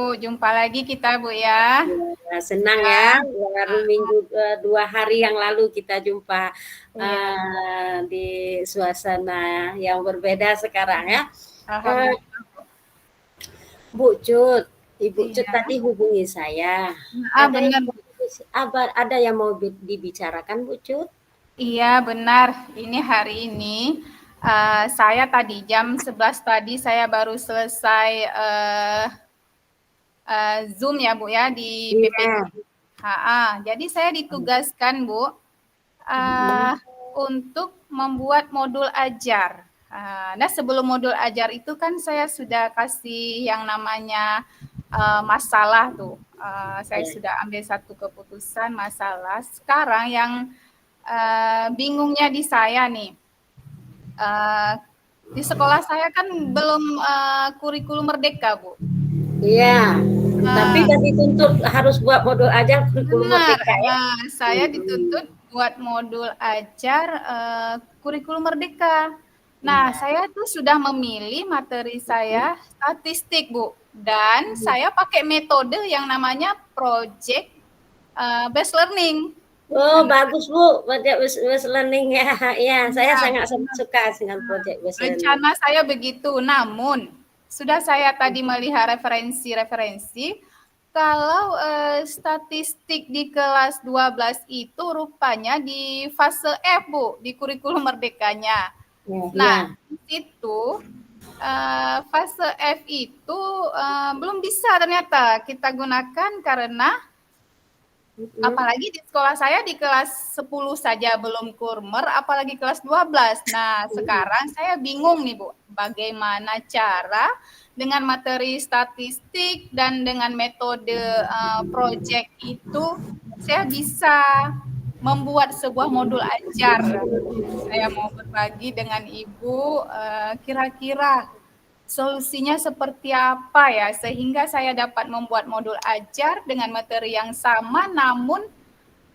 Bu, jumpa lagi kita Bu ya. Ya, senang Ya, ya, baru minggu 2 hari yang lalu kita jumpa iya, di suasana yang berbeda sekarang ya. Eh, alhamdulillah. Bu Cut, Ibu Cut Iya, tadi hubungi saya. Ada yang benar. mau ada yang mau dibicarakan Bu Cut? Iya, benar. Ini hari ini saya tadi jam 11 tadi saya baru selesai Zoom ya Bu ya di PPT. Iya. Jadi saya ditugaskan Bu Mm-mm. uh, untuk membuat modul ajar. Nah, sebelum modul ajar itu kan saya sudah kasih yang namanya masalah tuh. Saya Ya. sudah ambil satu keputusan masalah. Sekarang yang bingungnya di saya nih, uh, di sekolah saya kan belum kurikulum merdeka, Bu. Iya. Tapi Uh, kan dituntut harus buat modul ajar kurikulum Benar, merdeka ya. saya Mm-mm. dituntut buat modul ajar kurikulum merdeka. Nah, Iya. saya tuh sudah memilih materi saya statistik, Bu. Dan saya pakai metode yang namanya project based learning. Oh, Nah, bagus Bu, project based learning ya. Iya, saya iya, sangat suka dengan project based learning. rencana saya begitu. Namun, sudah saya tadi melihat referensi-referensi, kalau statistik di kelas 12 itu rupanya di fase F, Bu, di kurikulum merdekanya. Ya, Nah, iya. di situ fase F itu belum bisa ternyata kita gunakan karena Mm-mm. apalagi di sekolah saya di kelas 10 saja belum kurmer, apalagi kelas 12. Nah, Mm-mm. sekarang saya bingung nih, Bu, bagaimana cara dengan materi statistik dan dengan metode project itu saya bisa membuat sebuah modul ajar. Saya mau berbagi dengan Ibu, kira-kira solusinya seperti apa ya sehingga saya dapat membuat modul ajar dengan materi yang sama namun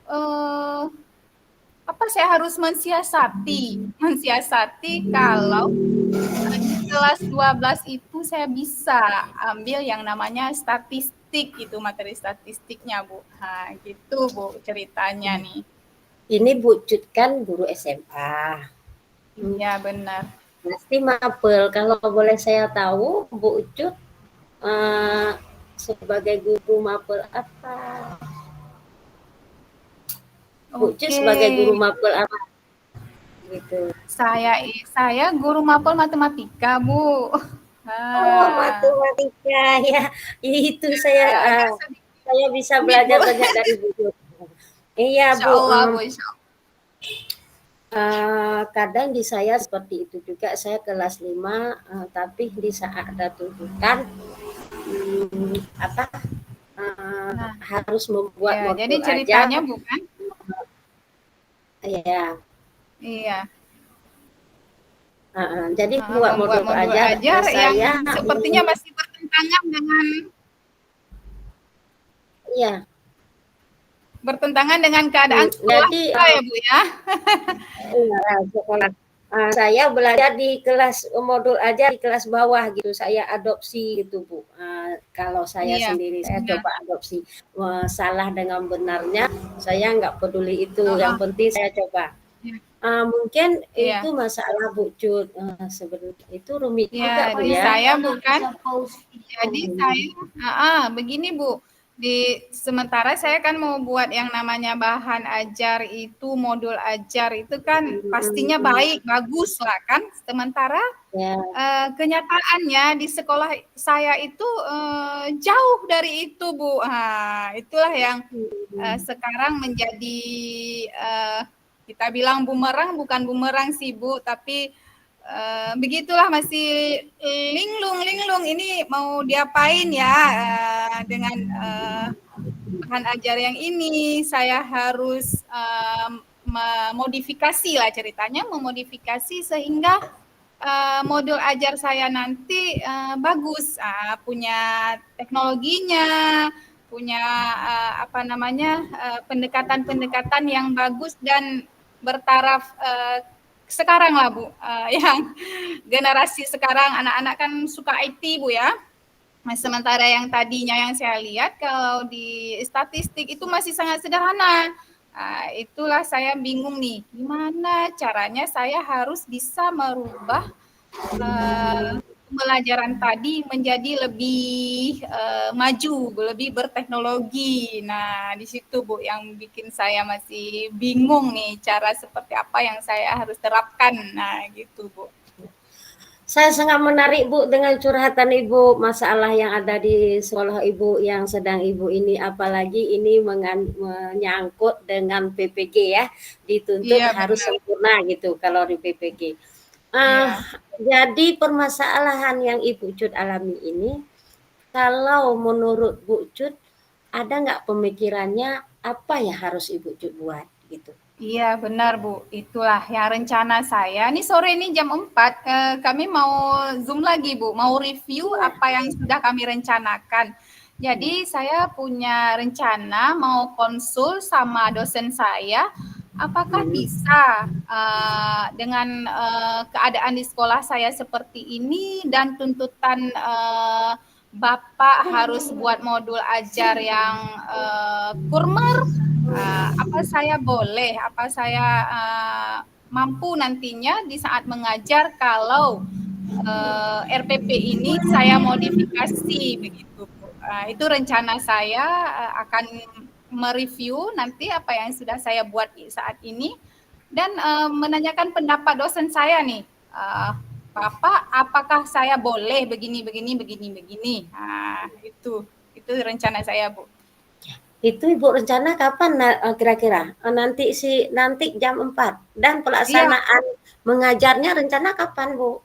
eh, apa saya harus mensiasati kalau di kelas 12 itu saya bisa ambil yang namanya statistik itu materi statistiknya Bu. Nah, gitu Bu ceritanya nih. Ini Bu Cut kan guru SMA. Iya benar. Pasti mapel. Kalau boleh saya tahu, Bu Cut eh, sebagai guru mapel apa? Bu Cut Oke. sebagai guru mapel apa? Gitu. Saya guru mapel matematika, Bu. Oh, Ah, matematika ya. Itu agak sedikit saya bisa rumit, Bu. belajar banyak dari Bu Cut. Iya, Insya Bu. Allah, Bu. Insya Allah. Kadang di saya seperti itu juga, saya kelas 5, tapi di saat ada tuntutan, apa, Nah, harus membuat ya, jadi modul ajar. ceritanya bukan, Iya, iya, jadi buat membuat modul modul ajar, ajar yang saya sepertinya masih iya, bertentangan dengan keadaan sekolah jadi, kita ya, Bu ya. iya, sekolah. Saya belajar di kelas modul ajar di kelas bawah gitu, saya adopsi gitu, Bu. Kalau saya Iya, sendiri, saya benar. coba adopsi. Salah dengan benarnya, saya nggak peduli itu, Oh, yang oh, penting saya coba. iya, Mungkin itu iya. masalah Bu Cut, sebenarnya itu rumit juga Ya, Bu di ya. saya bukan. Jadi saya, begini Bu, sementara saya kan mau buat yang namanya bahan ajar itu, modul ajar itu kan pastinya Mhm, baik, bagus lah kan. Sementara ya, kenyataannya di sekolah saya itu jauh dari itu Bu. Itulah yang mhm, sekarang menjadi kita bilang bumerang, bukan bumerang sih Bu, tapi begitulah masih linglung ini mau diapain ya dengan bahan ajar yang ini saya harus memodifikasi lah ceritanya memodifikasi sehingga modul ajar saya nanti bagus punya teknologinya punya apa namanya pendekatan-pendekatan yang bagus dan bertaraf sekarang lah Bu yang generasi sekarang anak-anak kan suka IT Bu ya. Nah, sementara yang tadinya yang saya lihat kalau di statistik itu masih sangat sederhana. Itulah saya bingung nih, gimana caranya saya harus bisa merubah pembelajaran tadi menjadi lebih maju, lebih berteknologi. Nah, di situ Bu yang bikin saya masih bingung nih cara seperti apa yang saya harus terapkan. Nah, gitu Bu. Saya sangat menarik Bu dengan curhatan Ibu, masalah yang ada di sekolah Ibu yang sedang Ibu ini, apalagi ini menyangkut dengan PPG ya, dituntut Iya harus benar. sempurna gitu kalau di PPG. Iya. Jadi permasalahan yang Ibu Cut alami ini, kalau menurut Bu Cut, ada nggak pemikirannya apa ya harus Ibu Cut buat gitu? Iya benar Bu, itulah yang rencana saya. Ini sore ini jam 4, kami mau Zoom lagi Bu, mau review Iya. apa yang sudah kami rencanakan. Jadi saya punya rencana mau konsul sama dosen saya, apakah Hmm. bisa dengan keadaan di sekolah saya seperti ini dan tuntutan Bapak harus buat modul ajar yang kurmer. Apa saya mampu nantinya di saat mengajar kalau RPP ini saya modifikasi begitu. Itu rencana saya akan mereview nanti apa yang sudah saya buat saat ini dan menanyakan pendapat dosen saya nih. Bapak, apakah saya boleh begini, begini, begini, begini? Itu rencana saya, Bu. Itu Ibu rencana kapan kira-kira? Nanti jam 4 dan Iya, pelaksanaan mengajarnya rencana kapan, Bu?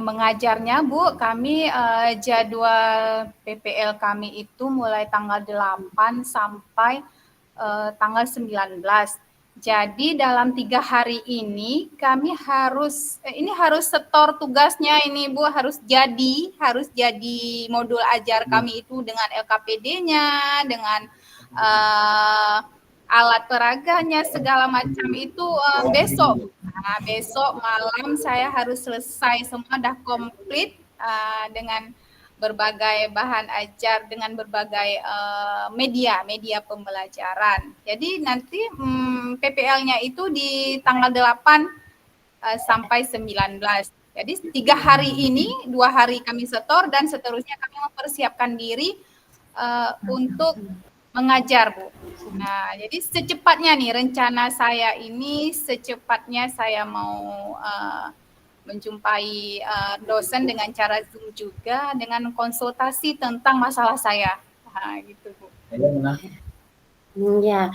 mengajarnya Bu, kami jadwal PPL kami itu mulai tanggal 8 sampai tanggal 19. Jadi dalam 3 hari ini kami harus setor tugasnya ini Bu, harus jadi modul ajar kami itu dengan LKPD-nya, dengan uh, alat peraganya segala macam itu besok. Nah, besok malam saya harus selesai semua, dah komplit dengan berbagai bahan ajar, dengan berbagai media pembelajaran. Jadi nanti PPL-nya itu di tanggal 8 sampai 19. Jadi 3 hari ini, 2 hari kami setor dan seterusnya kami mempersiapkan diri untuk mengajar, Bu. Nah, jadi secepatnya nih rencana saya ini, secepatnya saya mau menjumpai dosen dengan cara Zoom juga, dengan konsultasi tentang masalah saya. Gitu Bu. Ya,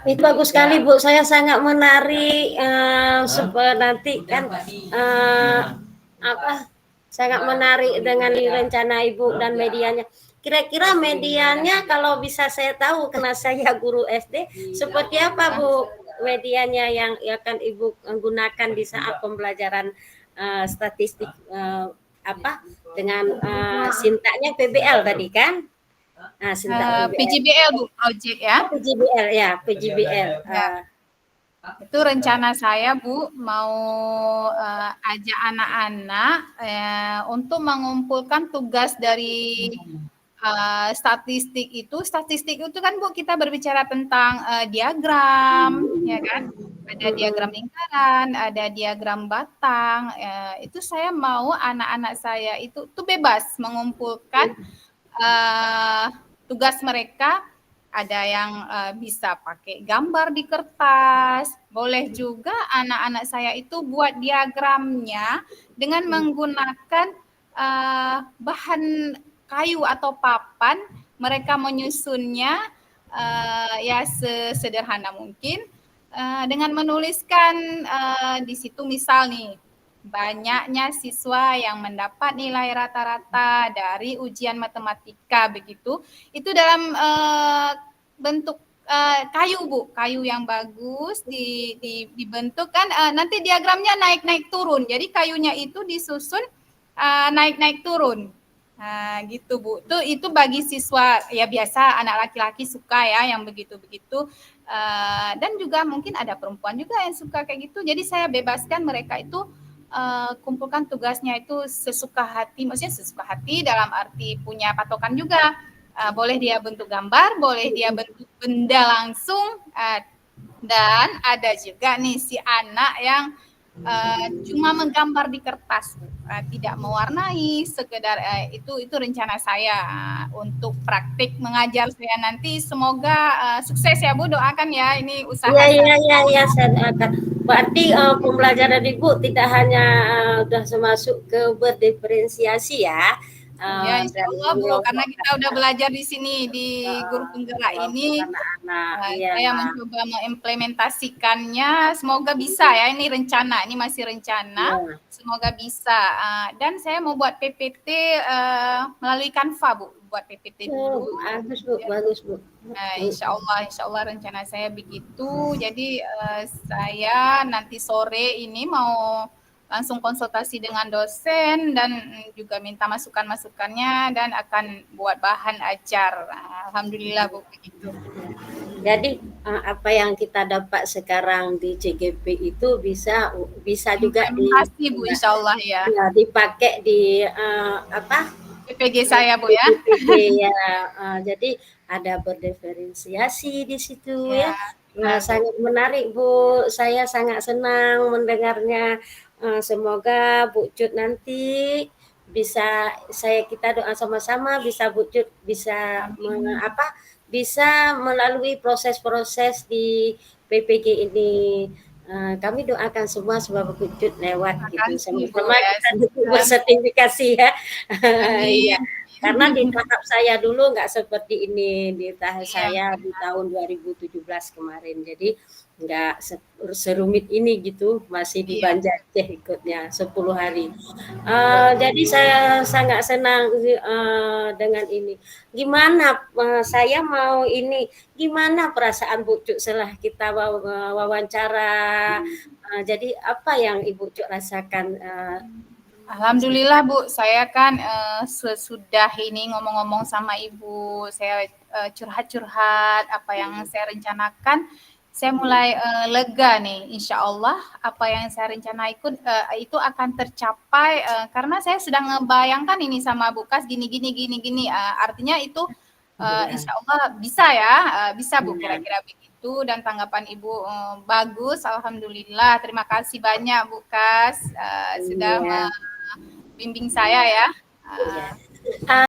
itu bagus sekali Bu. Saya sangat menarik nanti kan sangat menarik dengan rencana Ibu dan medianya. Kira-kira medianya kalau bisa saya tahu karena saya guru SD, seperti apa Bu medianya yang akan Ibu gunakan di saat pembelajaran statistik dengan sintaknya PBL tadi kan? Nah, sintak PBL. PJBL Bu, project ya. PJBL ya, PJBL. Ya. Itu rencana saya Bu, mau ajak anak-anak untuk mengumpulkan tugas dari statistik itu. Statistik itu kan Bu, kita berbicara tentang diagram, ya kan? Ada diagram lingkaran, ada diagram batang. Itu saya mau anak-anak saya itu tuh bebas mengumpulkan tugas mereka. Ada yang bisa pakai gambar di kertas, boleh juga anak-anak saya itu buat diagramnya dengan menggunakan bahan kayu atau papan. Mereka menyusunnya ya sesederhana mungkin dengan menuliskan di situ misal nih, banyaknya siswa yang mendapat nilai rata-rata dari ujian matematika begitu, itu dalam bentuk kayu Bu, kayu yang bagus dibentuk kan nanti diagramnya naik-naik turun. Jadi kayunya itu disusun naik-naik turun. Gitu Bu. Itu bagi siswa ya biasa anak laki-laki suka ya yang begitu-begitu. Dan juga mungkin ada perempuan juga yang suka kayak gitu. Jadi saya bebaskan mereka itu kumpulkan tugasnya itu sesuka hati, maksudnya sesuka hati dalam arti punya patokan juga. Boleh dia bentuk gambar, boleh dia bentuk benda langsung, dan ada juga nih si anak yang cuma menggambar di kertas, tidak mewarnai, sekedar itu rencana saya untuk praktik mengajar saya nanti. Semoga sukses ya Bu, doakan ya ini usaha saya. Iya, saya akan. Berarti pembelajaran Ibu tidak hanya udah masuk ke berdiferensiasi ya. Ya, insya Dan Allah Bu, karena kita udah belajar di sini di guru penggerak ini, anak-anak. Iya. saya mencoba mengimplementasikannya. Semoga bisa ya, ini rencana, ini masih rencana. Ya. Semoga bisa. Dan saya mau buat PPT melalui Canva Bu, buat PPT dulu. Bagus Bu, bagus Bu. Insya Allah rencana saya begitu. Jadi saya nanti sore ini mau langsung konsultasi dengan dosen dan juga minta masukan-masukannya dan akan buat bahan ajar. Alhamdulillah Bu begitu. Jadi apa yang kita dapat sekarang di CGP itu bisa juga Bu, insya Allah ya. Dipakai di PPG saya Bu ya. PPG ya. Jadi ada berdiferensiasi di situ ya. Sangat menarik Bu. Saya sangat senang mendengarnya. Semoga Bu Cut nanti kita doa sama-sama bisa Bu Cut bisa bisa melalui proses-proses di PPG ini. Kami doakan semua Bu Cut lewat gitu. Sama-sama kita bersertifikasi ya. Iya. Karena di tahap saya dulu nggak seperti ini, di tahap saya di tahun 2017 kemarin. Jadi nggak serumit ini gitu, masih di Banda Aceh ikutnya 10 hari. Jadi saya sangat senang dengan ini. Gimana saya mau ini, gimana perasaan Bu Cuk setelah kita wawancara? Jadi apa yang Ibu Cuk rasakan? Alhamdulillah Bu, saya kan sesudah ini ngomong-ngomong sama Ibu, saya curhat-curhat apa yang saya rencanakan, saya mulai lega nih. Insya Allah apa yang saya rencana itu akan tercapai karena saya sedang ngebayangkan ini sama Bu Kas gini. Artinya itu insya Allah bisa ya, bisa Bu kira-kira begitu. Dan tanggapan Ibu bagus, Alhamdulillah. Terima kasih banyak Bu Kas sudah bimbing saya ya.